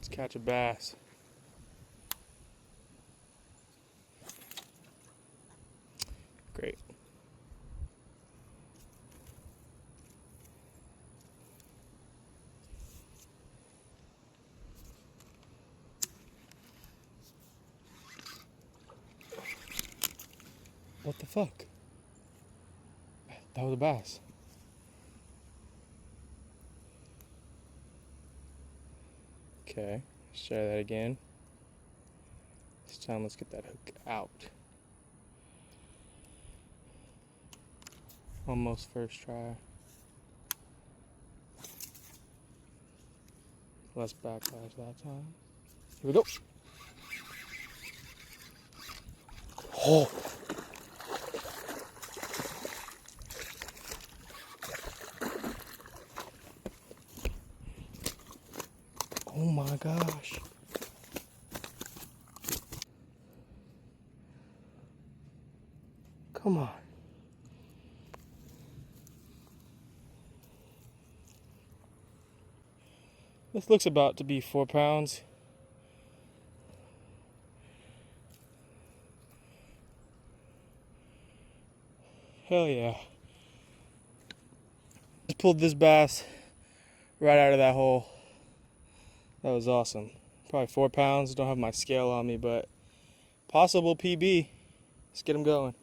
Let's catch a bass. Great. What the fuck? That was a bass. Okay, let's try that again. This time let's get that hook out. Almost first try. Less backlash that time. Here we go. Oh! Oh my gosh. Come on. This looks about to be 4 pounds. Hell yeah. Just pulled this bass right out of that hole. That was awesome. Probably 4 pounds. Don't have my scale on me, but possible PB. Let's get him going.